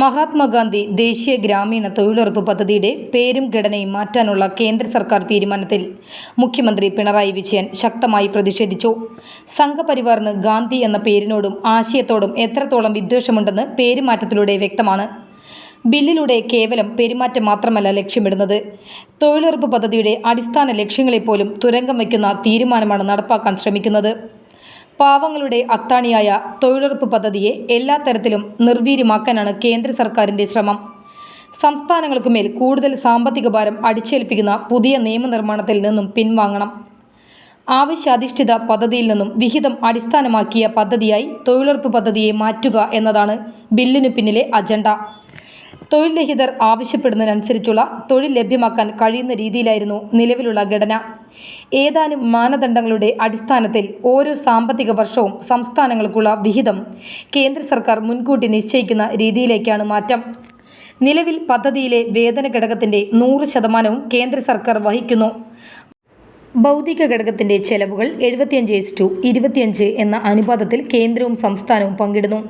മഹാത്മാഗാന്ധി ദേശീയ ഗ്രാമീണ തൊഴിലുറപ്പ് പദ്ധതിയുടെ പേരും ഘടനയും മാറ്റാനുള്ള കേന്ദ്ര സർക്കാർ തീരുമാനത്തിൽ മുഖ്യമന്ത്രി പിണറായി വിജയൻ ശക്തമായി പ്രതിഷേധിച്ചു. സംഘപരിവാറിന് ഗാന്ധി എന്ന പേരിനോടും ആശയത്തോടും എത്രത്തോളം വിദ്വേഷമുണ്ടെന്ന് പേരുമാറ്റത്തിലൂടെ വ്യക്തമാണ്. ബില്ലിലൂടെ കേവലം പെരുമാറ്റം മാത്രമല്ല ലക്ഷ്യമിടുന്നത്, തൊഴിലുറപ്പ് പദ്ധതിയുടെ അടിസ്ഥാന ലക്ഷ്യങ്ങളെപ്പോലും തുരങ്കം വയ്ക്കുന്ന തീരുമാനമാണ് നടപ്പാക്കാൻ ശ്രമിക്കുന്നത്. പാവങ്ങളുടെ അത്താണിയായ തൊഴിലുറപ്പ് പദ്ധതിയെ എല്ലാ തരത്തിലും നിർവീര്യമാക്കാനാണ് കേന്ദ്ര സർക്കാരിൻ്റെ ശ്രമം. സംസ്ഥാനങ്ങൾക്കുമേൽ കൂടുതൽ സാമ്പത്തിക ഭാരം അടിച്ചേൽപ്പിക്കുന്ന പുതിയ നിയമനിർമ്മാണത്തിൽ നിന്നും പിൻവാങ്ങണം. ആവശ്യാധിഷ്ഠിത പദ്ധതിയിൽ നിന്നും വിഹിതം അടിസ്ഥാനമാക്കിയ പദ്ധതിയായി തൊഴിലുറപ്പ് പദ്ധതിയെ മാറ്റുക എന്നതാണ് ബില്ലിനു പിന്നിലെ അജണ്ട. തൊഴിൽ രഹിതർ ആവശ്യപ്പെടുന്നതിനനുസരിച്ചുള്ള തൊഴിൽ ലഭ്യമാക്കാൻ കഴിയുന്ന രീതിയിലായിരുന്നു നിലവിലുള്ള ഘടന. ഏതാനും മാനദണ്ഡങ്ങളുടെ അടിസ്ഥാനത്തിൽ ഓരോ സാമ്പത്തിക വർഷവും സംസ്ഥാനങ്ങൾക്കുള്ള വിഹിതം കേന്ദ്ര സർക്കാർ മുൻകൂട്ടി നിശ്ചയിക്കുന്ന രീതിയിലേക്കാണ് മാറ്റം. നിലവിൽ പദ്ധതിയിലെ വേതന ഘടകത്തിൻ്റെ 100% കേന്ദ്ര സർക്കാർ വഹിക്കുന്നു. ഭൗതിക ഘടകത്തിൻ്റെ ചെലവുകൾ 75:25 എന്ന അനുപാതത്തിൽ കേന്ദ്രവും സംസ്ഥാനവും പങ്കിടുന്നു.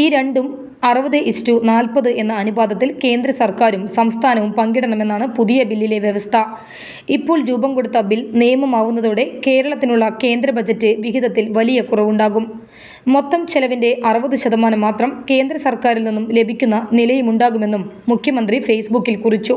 ഈ രണ്ടും 60:40 എന്ന അനുപാതത്തിൽ കേന്ദ്ര സർക്കാരും സംസ്ഥാനവും പങ്കിടണമെന്നാണ് പുതിയ ബില്ലിലെ വ്യവസ്ഥ. ഇപ്പോൾ രൂപം കൊടുത്ത ബിൽ നിയമമാവുന്നതോടെ കേരളത്തിനുള്ള കേന്ദ്ര ബജറ്റ് വിഹിതത്തിൽ വലിയ കുറവുണ്ടാകും. മൊത്തം ചെലവിൻ്റെ 60% മാത്രം കേന്ദ്ര സർക്കാരിൽ നിന്നും ലഭിക്കുന്ന നിലയുമുണ്ടാകുമെന്നും മുഖ്യമന്ത്രി ഫേസ്ബുക്കിൽ കുറിച്ചു.